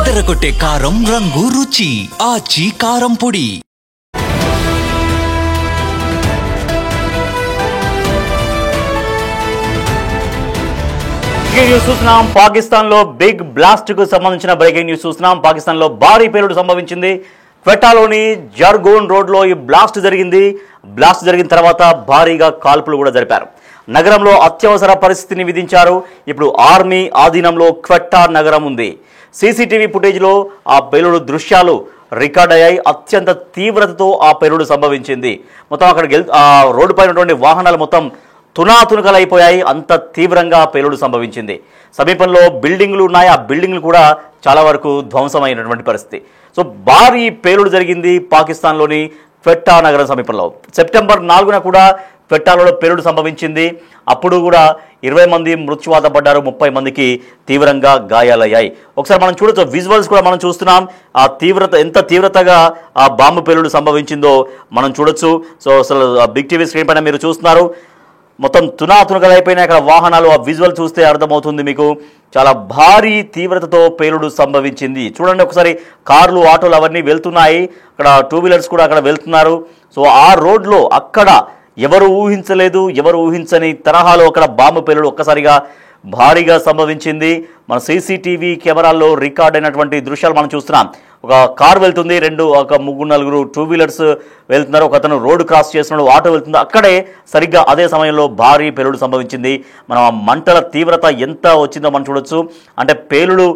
అదరగొట్టే కారం రంగు రుచి ఆచి కారం పొడి. న్యూస్ చూస్తున్నాం. పాకిస్తాన్ లో బిగ్ బ్లాస్ట్ కు సంబంధించిన బ్రేకింగ్ న్యూస్ చూస్తున్నాం. పాకిస్తాన్ లో భారీ పేలుడు సంభవించింది. క్వెటాలోని జర్గోన్ రోడ్ లో ఈ బ్లాస్ట్ జరిగింది. బ్లాస్ట్ జరిగిన తర్వాత భారీగా కాల్పులు కూడా జరిపారు. నగరంలో అత్యవసర పరిస్థితిని విధించారు. ఇప్పుడు ఆర్మీ ఆధీనంలో క్వెట్టా నగరం ఉంది. సీసీటీవీ ఫుటేజ్లో ఆ పేలుడు దృశ్యాలు రికార్డ్ అయ్యాయి. అత్యంత తీవ్రతతో ఆ పేలుడు సంభవించింది. మొత్తం అక్కడికి రోడ్డు పైనటువంటి వాహనాలు మొత్తం తునాతునకలైపోయాయి. అంత తీవ్రంగా పేలుడు సంభవించింది. సమీపంలో బిల్డింగ్లు ఉన్నాయి. ఆ బిల్డింగ్లు కూడా చాలా వరకు ధ్వంసమైనటువంటి పరిస్థితి. సో భారీ పేలుడు జరిగింది పాకిస్తాన్లోని క్వెట్టా నగరం సమీపంలో. సెప్టెంబర్ 4న కూడా క్వెట్టాలో పేలుడు సంభవించింది. అప్పుడు కూడా 20 మంది మృత్యువాత పడ్డారు. 30 మందికి తీవ్రంగా గాయాలయ్యాయి. ఒకసారి మనం చూడొచ్చు, విజువల్స్ కూడా మనం చూస్తున్నాం. ఆ తీవ్రత ఎంత తీవ్రతగా ఆ బాంబు పేలుడు సంభవించిందో మనం చూడొచ్చు. సో అసలు బిగ్ టీవీ స్క్రీన్ పైన మీరు చూస్తున్నారు. మొత్తం తునాతునకలైపోయినాయి అక్కడ వాహనాలు. ఆ విజువల్ చూస్తే అర్థమవుతుంది మీకు. చాలా భారీ తీవ్రతతో పేలుడు సంభవించింది. చూడండి ఒకసారి, కార్లు ఆటోలు అవన్నీ వెళ్తున్నాయి. అక్కడ 2 వీలర్స్ కూడా అక్కడ వెళ్తున్నారు. సో ఆ రోడ్లో అక్కడ ఎవరు ఊహించలేదు, ఎవరు ఊహించని తరహాలో అక్కడ బాంబు పేలుడు ఒక్కసారిగా భారీగా సంభవించింది. మన సీసీటీవీ కెమెరాల్లో రికార్డ్ అయినటువంటి దృశ్యాలు మనం చూస్తున్నాం. ఒక కార్ వెళ్తుంది, ఒక 3-4 2 వీలర్స్ వెళ్తున్నారు. ఒక అతను రోడ్డు క్రాస్ చేస్తున్నాడు, ఆటో వెళ్తుంది. అక్కడే సరిగ్గా అదే సమయంలో భారీ పేలుడు సంభవించింది. మనం ఆ మంటల తీవ్రత ఎంత వచ్చిందో మనం చూడొచ్చు. అంటే పేలుడు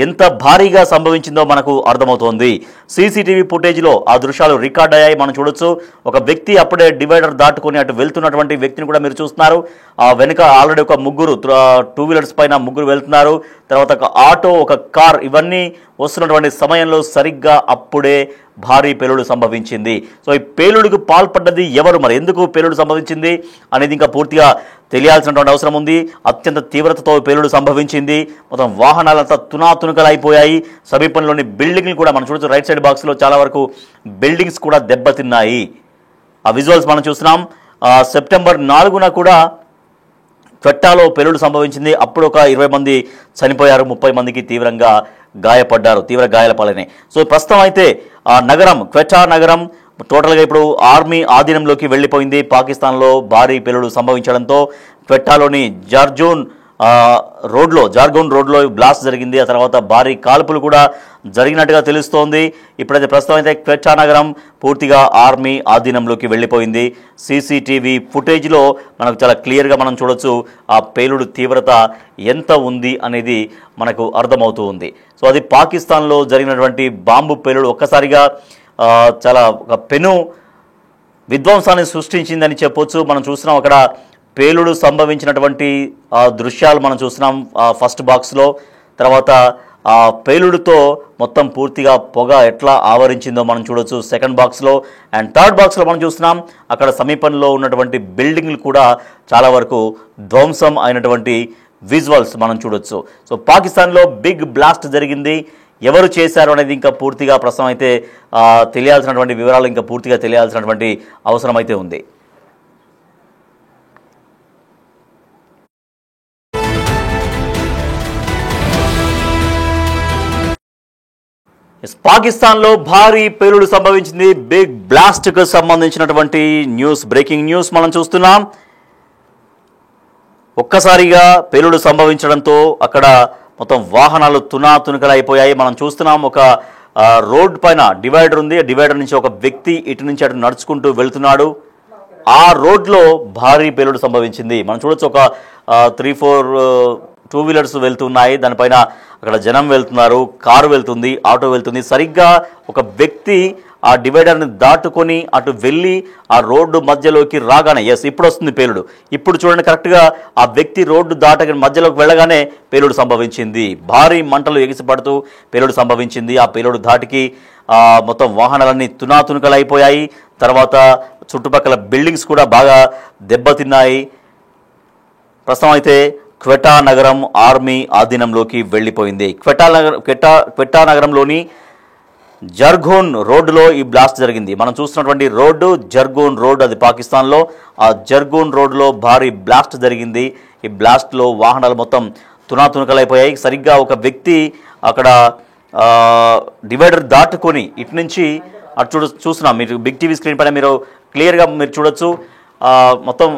ఎంత భారీగా సంభవించిందో మనకు అర్థమవుతోంది. సీసీటీవీ ఫుటేజ్లో ఆ దృశ్యాలు రికార్డ్ అయ్యాయి, మనం చూడొచ్చు. ఒక వ్యక్తి అప్పుడే డివైడర్ దాటుకొని అటు వెళ్తున్నటువంటి వ్యక్తిని కూడా మీరు చూస్తున్నారు. ఆ వెనుక ఆల్రెడీ ఒక 2 వీలర్స్ పైన 3 వెళ్తున్నారు. తర్వాత ఒక ఆటో, ఒక కార్, ఇవన్నీ వస్తున్నటువంటి సమయంలో సరిగ్గా అప్పుడే భారీ పేలుడు సంభవించింది. సో ఈ పేలుడుకు పాల్పడ్డది ఎవరు, మరి ఎందుకు పేలుడు సంభవించింది అనేది ఇంకా పూర్తిగా తెలియాల్సినటువంటి అవసరం ఉంది. అత్యంత తీవ్రతతో పేలుడు సంభవించింది. మొత్తం వాహనాలంతా తునాతునకలైపోయాయి. సమీపంలోని బిల్డింగ్లు కూడా మనం చూడొచ్చు. రైట్ సైడ్ బాక్స్లో చాలా వరకు బిల్డింగ్స్ కూడా దెబ్బతిన్నాయి. ఆ విజువల్స్ మనం చూస్తున్నాం. సెప్టెంబర్ 4న కూడా క్వెట్టాలో పేలుడు సంభవించింది. అప్పుడు ఒక 20 మంది చనిపోయారు, 30 మందికి తీవ్రంగా గాయపడ్డారు, తీవ్ర గాయాల పాలైనాయి. సో ప్రస్తుతం అయితే ఆ నగరం, క్వెట్టా నగరం టోటల్గా ఇప్పుడు ఆర్మీ ఆధీనంలోకి వెళ్ళిపోయింది. పాకిస్తాన్లో భారీ పేలుడు సంభవించడంతో క్వెట్టాలోని జార్గోన్ రోడ్లో బ్లాస్ట్ జరిగింది. ఆ తర్వాత భారీ కాల్పులు కూడా జరిగినట్టుగా తెలుస్తోంది. ఇప్పుడైతే ప్రస్తుతం అయితే క్వెట్టా నగరం పూర్తిగా ఆర్మీ ఆధీనంలోకి వెళ్ళిపోయింది. సీసీటీవీ ఫుటేజ్లో మనకు చాలా క్లియర్గా మనం చూడొచ్చు ఆ పేలుడు తీవ్రత ఎంత ఉంది అనేది మనకు అర్థమవుతూ ఉంది. సో అది పాకిస్తాన్లో జరిగినటువంటి బాంబు పేలుడు ఒక్కసారిగా చాలా ఒక పెను విధ్వంసాన్ని సృష్టించిందని చెప్పొచ్చు. మనం చూస్తున్నాం అక్కడ పేలుడు సంభవించినటువంటి దృశ్యాలు మనం చూస్తున్నాం ఫస్ట్ బాక్స్లో. తర్వాత ఆ పేలుడుతో మొత్తం పూర్తిగా పొగ ఎట్లా ఆవరించిందో మనం చూడొచ్చు సెకండ్ బాక్స్లో. అండ్ థర్డ్ బాక్స్లో మనం చూస్తున్నాం అక్కడ సమీపంలో ఉన్నటువంటి బిల్డింగ్లు కూడా చాలా వరకు ధ్వంసం అయినటువంటి విజువల్స్ మనం చూడొచ్చు. సో పాకిస్తాన్లో బిగ్ బ్లాస్ట్ జరిగింది. ఎవరు చేశారు అనేది ఇంకా పూర్తిగా ప్రస్తుతం అయితే తెలియాల్సినటువంటి వివరాలు ఇంకా పూర్తిగా తెలియాల్సినటువంటి అవసరం అయితే ఉంది. పాకిస్తాన్లో భారీ పేలుడు సంభవించింది. బిగ్ బ్లాస్ట్కు సంబంధించినటువంటి బ్రేకింగ్ న్యూస్ మనం చూస్తున్నాం. ఒక్కసారిగా పేలుడు సంభవించడంతో అక్కడ మొత్తం వాహనాలు తునాతునకలైపోయాయి. మనం చూస్తున్నాం ఒక రోడ్ పైన డివైడర్ ఉంది. డివైడర్ నుంచి ఒక వ్యక్తి ఇటు నుంచి అటు నడుచుకుంటూ వెళ్తున్నాడు. ఆ రోడ్లో భారీ పేలుడు సంభవించింది. మనం చూడొచ్చు ఒక 3-4 2 వీలర్స్ వెళ్తున్నాయి. దానిపైన అక్కడ జనం వెళ్తున్నారు, కారు వెళ్తుంది, ఆటో వెళ్తుంది. సరిగ్గా ఒక వ్యక్తి ఆ డివైడర్ని దాటుకొని అటు వెళ్ళి ఆ రోడ్డు మధ్యలోకి రాగానే ఇప్పుడు వస్తుంది పేలుడు. ఇప్పుడు చూడండి, కరెక్ట్గా ఆ వ్యక్తి రోడ్డు దాటని మధ్యలోకి వెళ్ళగానే పేలుడు సంభవించింది. భారీ మంటలు ఎగిసిపడుతూ పేలుడు సంభవించింది. ఆ పేలుడు ధాటికి మొత్తం వాహనాలన్నీ తునాతునకలైపోయాయి. తర్వాత చుట్టుపక్కల బిల్డింగ్స్ కూడా బాగా దెబ్బతిన్నాయి. ప్రస్తుతం అయితే క్వెట్టా నగరం ఆర్మీ ఆధీనంలోకి వెళ్ళిపోయింది. క్వెట్టా నగరంలోని జర్గోన్ రోడ్డులో ఈ బ్లాస్ట్ జరిగింది. మనం చూస్తున్నటువంటి రోడ్డు జర్గోన్ రోడ్, అది పాకిస్తాన్లో. ఆ జర్గోన్ రోడ్లో భారీ బ్లాస్ట్ జరిగింది. ఈ బ్లాస్ట్లో వాహనాలు మొత్తం తునాతునకలైపోయాయి. సరిగ్గా ఒక వ్యక్తి అక్కడ డివైడర్ దాటుకొని ఇటు నుంచి అటు చూస్తున్నాం. మీరు బిగ్ టీవీ స్క్రీన్ పైన మీరు క్లియర్గా మీరు చూడొచ్చు. మొత్తం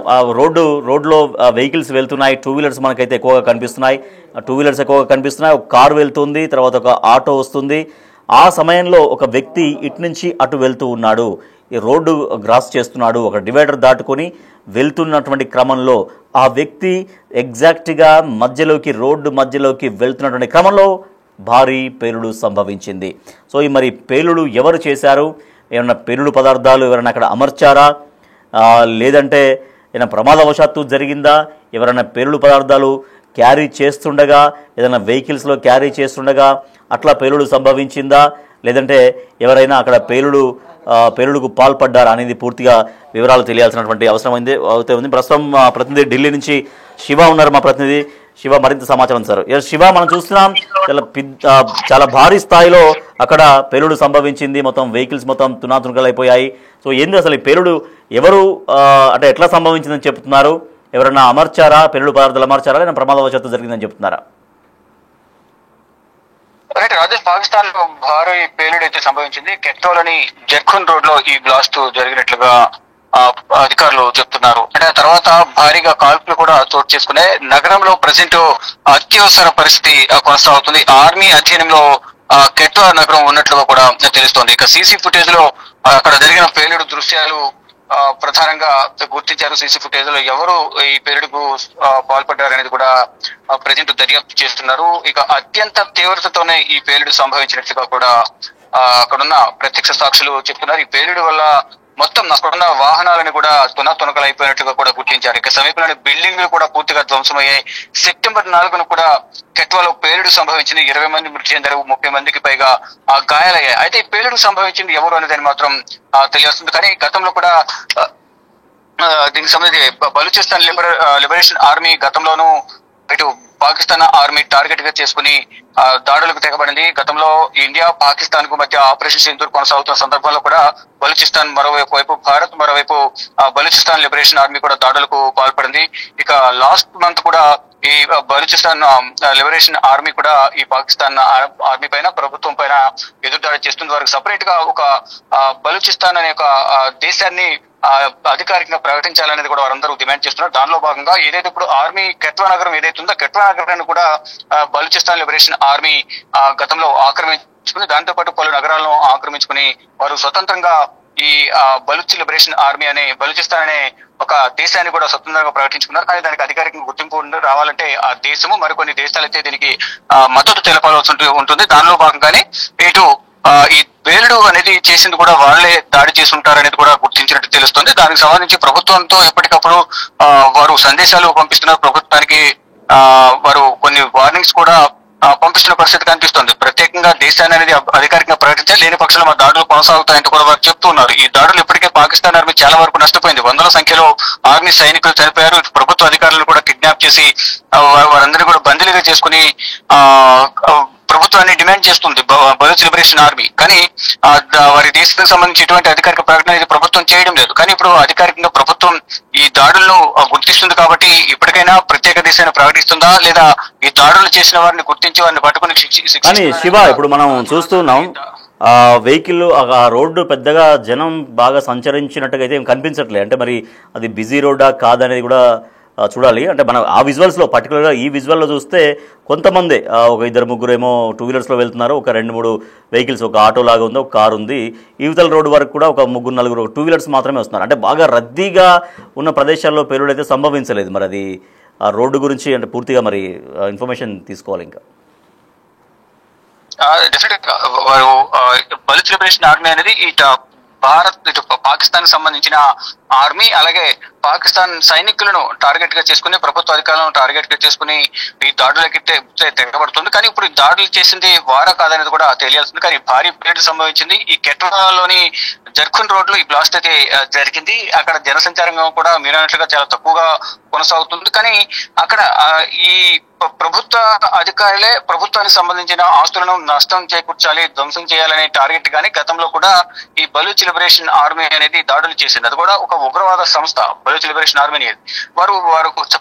రోడ్లో వెహికల్స్ వెళ్తున్నాయి. టూ వీలర్స్ మనకైతే ఎక్కువగా కనిపిస్తున్నాయి. ఎక్కువగా కనిపిస్తున్నాయి. ఒక కారు వెళ్తుంది, తర్వాత ఒక ఆటో వస్తుంది. ఆ సమయంలో ఒక వ్యక్తి ఇటు నుంచి అటు వెళ్తూ ఉన్నాడు, ఈ రోడ్డు క్రాస్ చేస్తున్నాడు. ఒక డివైడర్ దాటుకొని వెళ్తున్నటువంటి క్రమంలో ఆ వ్యక్తి ఎగ్జాక్ట్గా రోడ్డు మధ్యలోకి వెళ్తున్నటువంటి క్రమంలో భారీ పేలుడు సంభవించింది. సో ఈ మరి పేలుడు ఎవరు చేశారు? ఏమన్నా పేలుడు పదార్థాలు ఎవరైనా అక్కడ అమర్చారా, లేదంటే ఏదైనా ప్రమాదవశాత్తు జరిగిందా? ఎవరైనా పేలుడు పదార్థాలు క్యారీ చేస్తుండగా, ఏదైనా వెహికల్స్లో క్యారీ చేస్తుండగా అట్లా పేలుడు సంభవించిందా, లేదంటే ఎవరైనా అక్కడ పేలుడుకు పాల్పడ్డారా అనేది పూర్తిగా వివరాలు తెలియాల్సినటువంటి అవసరం ఉంది. ప్రస్తుతం మా ప్రతినిధి ఢిల్లీ నుంచి శివ ఉన్నారు. మా ప్రతినిధి శివ మరింత సమాచారం సార్. శివ, మనం చూస్తున్నాం చాలా భారీ స్థాయిలో అక్కడ పేలుడు సంభవించింది. మొత్తం వెహికల్స్ మొత్తం తునాతునకలైపోయాయి. సో ఏంది అసలు ఈ పేలుడు ఎవరు అంటే ఎట్లా సంభవించిందని చెప్తున్నారు? ఎవరైనా అమర్చారా, పేలుడు పదార్థాలు అమర్చారా, లేదా ప్రమాదవశాత్తు జరిగిందని చెప్తున్నారా? రాజేష్, పాకిస్తాన్ లో భారీ పేలుడు అయితే సంభవించింది. కెట్రోలోని జర్ఖున్ రోడ్ లో ఈ బ్లాస్ట్ జరిగినట్లుగా అధికారులు చెప్తున్నారు. అంటే ఆ తర్వాత భారీగా కాల్పులు కూడా చోటు చేసుకునే నగరంలో ప్రజెంట్ అత్యవసర పరిస్థితి కొనసాగుతుంది. ఆర్మీ అధ్యయనంలో కెట్వా నగరం ఉన్నట్లుగా కూడా తెలుస్తోంది. ఇక సీసీ ఫుటేజ్ లో అక్కడ జరిగిన పేలుడు దృశ్యాలు ప్రధానంగా గుర్తించారు. సీసీ ఫుటేజ్ లో ఎవరు ఈ పేలుడుకు పాల్పడ్డారనేది కూడా ప్రజెంట్ దర్యాప్తు చేస్తున్నారు. ఇక అత్యంత తీవ్రతతోనే ఈ పేలుడు సంభవించినట్లుగా కూడా అక్కడున్న ప్రత్యక్ష సాక్షులు చెప్తున్నారు. ఈ పేలుడు వల్ల మొత్తం అక్కడున్న వాహనాలను కూడా తునకలు అయిపోయినట్లుగా కూడా గుర్తించారు. ఇక సమీపంలోని బిల్డింగ్లు కూడా పూర్తిగా ధ్వంసమయ్యాయి. సెప్టెంబర్ 4న కూడా కెట్వాలో పేలుడు సంభవించింది. 20 మంది మృతి చెందారు, 30 మందికి పైగా గాయాలయ్యాయి. అయితే ఈ పేలుడు సంభవించింది ఎవరు అనేదాన్ని మాత్రం తెలియస్తుంది. కానీ గతంలో కూడా దీనికి సంబంధించి బలూచిస్తాన్ లిబరేషన్ ఆర్మీ గతంలోనూ ఇటు పాకిస్తాన్ ఆర్మీ టార్గెట్ గా చేసుకుని దాడులకు తెగబడింది. గతంలో ఇండియా పాకిస్తాన్ కు మధ్య ఆపరేషన్ సింధూర్ కొనసాగుతున్న సందర్భంలో కూడా బలూచిస్తాన్ మరోవైపు భారత్ మరోవైపు బలూచిస్తాన్ లిబరేషన్ ఆర్మీ కూడా దాడులకు పాల్పడింది. ఇక లాస్ట్ మంత్ కూడా ఈ బలూచిస్తాన్ లిబరేషన్ ఆర్మీ కూడా ఈ పాకిస్తాన్ ఆర్మీ పైన, ప్రభుత్వం పైన ఎదురుదాడి చేస్తుంది. వారికి సపరేట్ గా ఒక బలూచిస్తాన్ అనే ఒక దేశాన్ని అధికారికంగా ప్రకటించాలనేది కూడా వారందరూ డిమాండ్ చేస్తున్నారు. దానిలో భాగంగా ఏదైతే ఇప్పుడు ఆర్మీ కెట్వా నగరం ఏదైతే ఉందో, కెట్వా నగరాన్ని కూడా బలూచిస్తాన్ లిబరేషన్ ఆర్మీ గతంలో ఆక్రమించుకుని, దాంతో పాటు పలు నగరాలను ఆక్రమించుకుని వారు స్వతంత్రంగా ఈ బలూచ్ లిబరేషన్ ఆర్మీ అనే బలూచిస్తాన్ అనే ఒక దేశాన్ని కూడా స్వతంత్రంగా ప్రకటించుకున్నారు. కానీ దానికి అధికారికంగా గుర్తింపు రావాలంటే ఆ దేశము మరికొన్ని దేశాలైతే దీనికి మద్దతు తెలపాల్సి ఉంటుంది. దానిలో భాగంగానే ఇటు ఈ పేలుడు అనేది చేసింది కూడా వాళ్లే దాడి చేసి ఉంటారనేది కూడా గుర్తించినట్టు తెలుస్తుంది. దానికి సంబంధించి ప్రభుత్వంతో ఎప్పటికప్పుడు వారు సందేశాలు పంపిస్తున్నారు. ప్రభుత్వానికి వారు కొన్ని వార్నింగ్స్ కూడా పంపిస్తున్న పరిస్థితి కనిపిస్తుంది. ప్రత్యేకంగా దేశాన్ని అనేది అధికారికంగా ప్రకటించాలి, లేని పక్షంలో మా దాడులు కొనసాగుతాయంటూ కూడా వారు చెప్తున్నారు. ఈ దాడులు ఇప్పటికే పాకిస్తాన్ ఆర్మీ చాలా వరకు నష్టపోయింది. 100ల సంఖ్యలో ఆర్మీ సైనికులు చనిపోయారు. ప్రభుత్వ అధికారులను కూడా కిడ్నాప్ చేసి వారందరినీ కూడా బందీలుగా చేసుకుని ప్రభుత్వాన్ని డిమాండ్ చేస్తుంది బలూచ్ లిబరేషన్ ఆర్మీ. కానీ వారి దేశానికి సంబంధించి ఎటువంటి అధికారిక ప్రకటన అనేది ప్రభుత్వం చేయడం లేదు. కానీ ఇప్పుడు అధికారికంగా ప్రభుత్వం ఈ దాడులను గుర్తిస్తుంది కాబట్టి ఇప్పటికైనా ప్రత్యేక దేశాన్ని ప్రకటిస్తుందా, లేదా ఈ దాడులు చేసిన వారిని గుర్తించి వారిని పట్టుకుని కానీ శివ, ఇప్పుడు మనం చూస్తున్నాం వెహికల్ ఆ రోడ్డు పెద్దగా జనం బాగా సంచరించినట్టుగా అయితే ఏం కనిపించట్లేదు. అంటే మరి అది బిజీ రోడ్డా కాదనేది కూడా చూడాలి. అంటే మనం ఆ విజువల్స్లో పర్టికులర్గా ఈ విజువల్లో చూస్తే కొంతమంది ఒక 2-3 ఏమో టూ వీలర్స్లో వెళ్తున్నారు, ఒక 2-3 వెహికల్స్, ఒక ఆటో లాగా ఉంది, ఒక కారు ఉంది. ఈవతల రోడ్డు వరకు కూడా ఒక 3-4 టూ వీలర్స్ మాత్రమే వస్తున్నారు. అంటే బాగా రద్దీగా ఉన్న ప్రదేశాల్లో పేలుడు అయితే సంభవించలేదు. మరి అది ఆ రోడ్డు గురించి అంటే పూర్తిగా మరి ఇన్ఫర్మేషన్ తీసుకోవాలి. ఇంకా డెఫినెట్ గా వారు బలూచ్ లిబరేషన్ ఆర్మీ అనేది ఇటు పాకిస్తాన్ కి సంబంధించిన ఆర్మీ, అలాగే పాకిస్తాన్ సైనికులను టార్గెట్ గా చేసుకుని, ప్రభుత్వ అధికారులను టార్గెట్ గా చేసుకుని ఈ దాడులకి తెగబడుతుంది. కానీ ఇప్పుడు ఈ దాడులు చేసింది వారా కాదనేది కూడా తెలియాల్సింది. కానీ భారీ పేలుడు సంభవించింది. ఈ కెట్వాలోని జర్ఖున్ రోడ్ లో ఈ బ్లాస్ట్ అయితే జరిగింది. అక్కడ జనసంచారం కూడా మీరు అన్నట్లుగా చాలా తక్కువగా కొనసాగుతుంది. కానీ అక్కడ ఈ ప్రభుత్వ అధికారులే ప్రభుత్వానికి సంబంధించిన ఆస్తులను నష్టం చేకూర్చాలి, ధ్వంసం చేయాలనే టార్గెట్ గానీ గతంలో కూడా ఈ బలూచ్ లిబరేషన్ ఆర్మీ అనేది దాడులు చేసింది. అది కూడా ఒక ఉగ్రవాద సంస్థ బలూచ్ లిబరేషన్ ఆర్మీ అనేది. వారు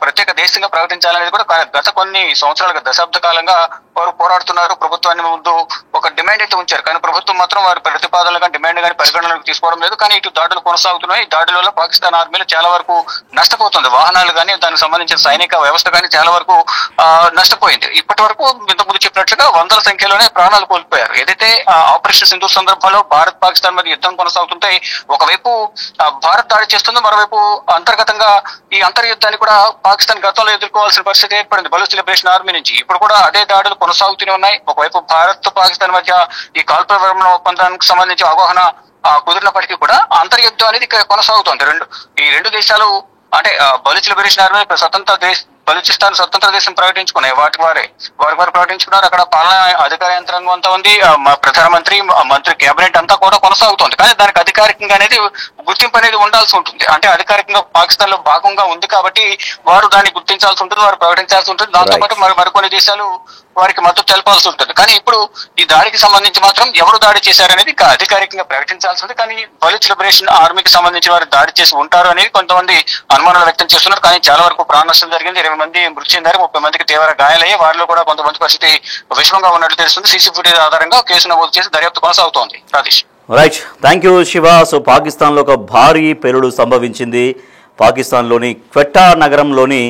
ప్రత్యేక దేశంగా ప్రకటించాలనేది కూడా గత కొన్ని సంవత్సరాలుగా, దశాబ్ద కాలంగా వారు పోరాడుతున్నారు. ప్రభుత్వాన్ని ముందు ఒక డిమాండ్ అయితే ఉంచారు, కానీ ప్రభుత్వం మాత్రం వారి ప్రతిపాదనలు కానీ డిమాండ్ కానీ పరిగణనలోకి తీసుకోవడం లేదు. కానీ ఇటు దాడులు కొనసాగుతున్నాయి. ఈ దాడుల వల్ల పాకిస్తాన్ ఆర్మీలో చాలా వరకు నష్టపోతుంది. వాహనాలు కానీ దానికి సంబంధించిన సైనిక వ్యవస్థ కానీ చాలా వరకు నష్టపోయింది. ఇప్పటి వరకు ఇంతకుముందు చెప్పినట్లుగా వందల సంఖ్యలోనే ప్రాణాలు కోల్పోయారు. ఏదైతే ఆపరేషన్ సింధూర్ సందర్భంలో భారత్ పాకిస్తాన్ మధ్య యుద్ధం కొనసాగుతుంటే ఒకవైపు భారత్ దాడి చేస్తుంది, మరోవైపు అంతర్గతంగా ఈ అంతర్యుద్ధాన్ని కూడా పాకిస్తాన్ గతంలో ఎదుర్కోవాల్సిన పరిస్థితి ఏర్పడింది బలూచ్ లిబరేషన్ ఆర్మీ నుంచి. ఇప్పుడు కూడా అదే దాడులు కొనసాగుతూనే ఉన్నాయి. ఒకవైపు భారత్ పాకిస్తాన్ మధ్య ఈ కాల్పుల విరమణ ఒప్పందానికి సంబంధించి అవగాహన కుదిరినప్పటికీ కూడా అంతర్యుద్ధం అనేది కొనసాగుతోంది. ఈ రెండు దేశాలు అంటే బలూచ్ లిబరేషన్ ఆర్మీ బలూచిస్తాన్ స్వతంత్ర దేశం ప్రకటించుకున్నాయి. వారు ప్రకటించుకున్నారు. అక్కడ పాలనా అధికార యంత్రాంగం అంతా ఉంది. ప్రధానమంత్రి మంత్రి కేబినెట్ అంతా కూడా కొనసాగుతుంది. కానీ దానికి అధికారికంగా అనేది గుర్తింపు అనేది ఉండాల్సి ఉంటుంది. అంటే అధికారికంగా పాకిస్తాన్ లో భాగంగా ఉంది కాబట్టి వారు దాన్ని గుర్తించాల్సి ఉంటుంది, వారు ప్రకటించాల్సి ఉంటుంది. దాంతో పాటు మరికొన్ని దేశాలు వారికి మద్దతు తెలపాల్సి ఉంటుంది. కానీ ఇప్పుడు ఈ దాడికి సంబంధించి మాత్రం ఎవరు దాడి చేశారనేది అధికారికంగా ప్రకటించాల్సి ఉంది. కానీ బలూచ్ లిబరేషన్ ఆర్మీకి సంబంధించి వారు దాడి చేసి ఉంటారు అనేది కొంతమంది అనుమానాలు వ్యక్తం చేస్తున్నారు. కానీ చాలా వరకు ప్రాణ నష్టం జరిగింది. 20 మంది మృతి చెందారు, 30 మందికి తీవ్ర గాయాలయ్యాయి. వారిలో కూడా కొంతమంది పరిస్థితి విషమంగా ఉన్నట్లు తెలుస్తుంది. సీసీ ఫుటేజ్ ఆధారంగా కేసు నమోదు చేసి దర్యాప్తు కొనసాగుతోంది. Rajesh. Right, thank you Shiva. So పాకిస్తాన్లో ఒక భారీ పేలుడు సంభవించింది. పాకిస్తాన్లోని క్వెట్టా నగరంలోని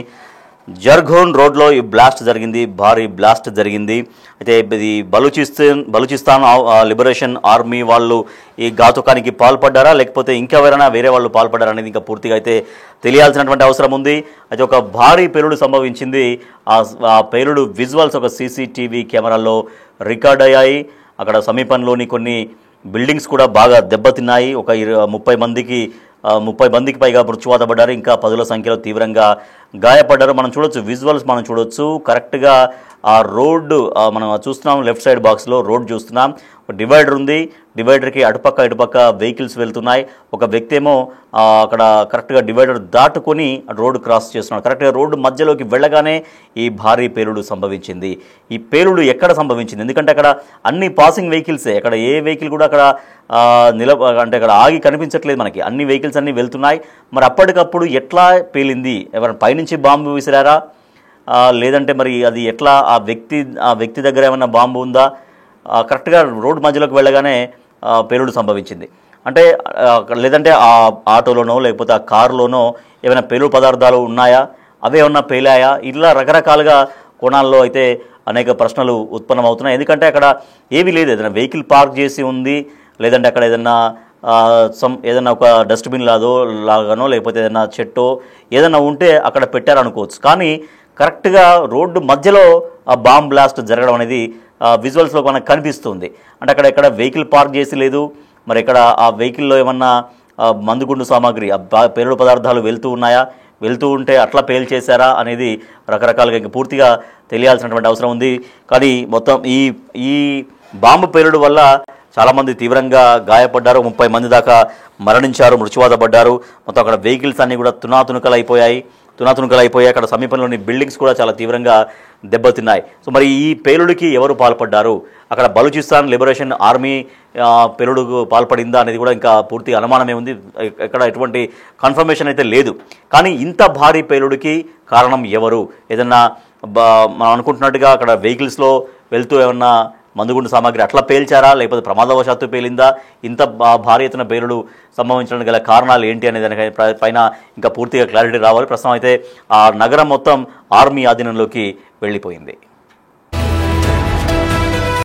జర్గోన్ రోడ్లో ఈ బ్లాస్ట్ జరిగింది, భారీ బ్లాస్ట్ జరిగింది. అయితే ఇది బలూచిస్తాన్ లిబరేషన్ ఆర్మీ వాళ్ళు ఈ ఘాతుకానికి పాల్పడ్డారా లేకపోతే ఇంకెవరైనా వేరే వాళ్ళు పాల్పడ్డారా అనేది ఇంకా పూర్తిగా అయితే తెలియాల్సినటువంటి అవసరం ఉంది. అయితే ఒక భారీ పేలుడు సంభవించింది. ఆ పేలుడు విజువల్స్ ఒక సీసీటీవీ కెమెరాల్లో రికార్డ్ అయ్యాయి. అక్కడ సమీపంలోని కొన్ని బిల్డింగ్స్ కూడా బాగా దెబ్బతిన్నాయి. ఒక 30 మందికి పైగా మృత్యువాత పడ్డారు. ఇంకా పదుల సంఖ్యలో తీవ్రంగా గాయపడ్డారు. మనం చూడొచ్చు, విజువల్స్ మనం చూడొచ్చు. కరెక్ట్గా ఆ రోడ్డు మనం చూస్తున్నాం, లెఫ్ట్ సైడ్ బాక్స్లో రోడ్ చూస్తున్నాం. ఒక డివైడర్ ఉంది, డివైడర్కి ఇటుపక్క వెహికల్స్ వెళ్తున్నాయి. ఒక వ్యక్తి ఏమో అక్కడ కరెక్ట్గా డివైడర్ దాటుకొని రోడ్డు క్రాస్ చేస్తున్నాడు. కరెక్ట్గా రోడ్డు మధ్యలోకి వెళ్ళగానే ఈ భారీ పేలుడు సంభవించింది. ఈ పేలుడు ఎక్కడ సంభవించింది? ఎందుకంటే అక్కడ అన్ని పాసింగ్ వెహికల్సే, అక్కడ ఏ వెహికల్ కూడా అక్కడ అంటే అక్కడ ఆగి కనిపించట్లేదు మనకి. అన్ని వెహికల్స్ అన్నీ వెళ్తున్నాయి. మరి అప్పటికప్పుడు ఎట్లా పేలింది? ఎవరైనా పైనుంచి బాంబు విసిరారా లేదంటే మరి అది ఎట్లా ఆ వ్యక్తి దగ్గర ఏమైనా బాంబు ఉందా? కరెక్ట్గా రోడ్డు మధ్యలోకి వెళ్ళగానే పేలుడు సంభవించింది. అంటే లేదంటే ఆ ఆటోలోనో లేకపోతే ఆ కారులోనో ఏమైనా పేలుడు పదార్థాలు ఉన్నాయా, అవే ఏమన్నా పేలాయా? ఇలా రకరకాలుగా కోణాల్లో అయితే అనేక ప్రశ్నలు ఉత్పన్నమవుతున్నాయి. ఎందుకంటే అక్కడ ఏమీ లేదు, ఏదైనా వెహికల్ పార్క్ చేసి ఉంది, లేదంటే అక్కడ ఏదైనా ఒక డస్ట్బిన్ లాగానో లేకపోతే ఏదైనా చెట్టో ఏదైనా ఉంటే అక్కడ పెట్టారనుకోవచ్చు. కానీ కరెక్ట్గా రోడ్డు మధ్యలో ఆ బాంబ్ బ్లాస్ట్ జరగడం అనేది విజువల్స్లో మనకు కనిపిస్తుంది. అంటే అక్కడ ఎక్కడ వెహికల్ పార్క్ చేసి లేదు, మరి ఇక్కడ ఆ వెహికల్లో ఏమన్నా మందుగుండు సామాగ్రి పేలుడు పదార్థాలు వెళ్తూ ఉంటే అట్లా పేల్చేశారా అనేది రకరకాలుగా ఇంకా పూర్తిగా తెలియాల్సినటువంటి అవసరం ఉంది. కానీ మొత్తం ఈ బాంబు పేలుడు వల్ల చాలామంది తీవ్రంగా గాయపడ్డారు, 30 మంది దాకా మరణించారు, మృత్యువాత పడ్డారు. మొత్తం అక్కడ వెహికల్స్ అన్నీ కూడా తునాతునకలైపోయాయి. అక్కడ సమీపంలోని బిల్డింగ్స్ కూడా చాలా తీవ్రంగా దెబ్బతిన్నాయి. సో మరి ఈ పేలుడికి ఎవరు పాల్పడ్డారు? అక్కడ బలూచిస్తాన్ లిబరేషన్ ఆర్మీ పేలుడుకు పాల్పడిందా అనేది కూడా ఇంకా పూర్తి అనుమానమే ఉంది. ఎక్కడ ఎటువంటి కన్ఫర్మేషన్ అయితే లేదు. కానీ ఇంత భారీ పేలుడికి కారణం ఎవరు? ఏదన్నా మనం అనుకుంటున్నట్టుగా అక్కడ వెహికల్స్లో వెళ్తూ ఏమన్నా మందుగుండు సామాగ్రి అట్లా పేల్చారా లేకపోతే ప్రమాదవశాత్తు పేలిందా? ఇంత భారీ ఎత్తున పేలుడు సంభవించడానికి గల కారణాలు ఏంటి అనే దాని పైన ఇంకా పూర్తిగా క్లారిటీ రావాలి. ప్రస్తుతం అయితే ఆ నగరం మొత్తం ఆర్మీ ఆధీనంలోకి వెళ్ళిపోయింది.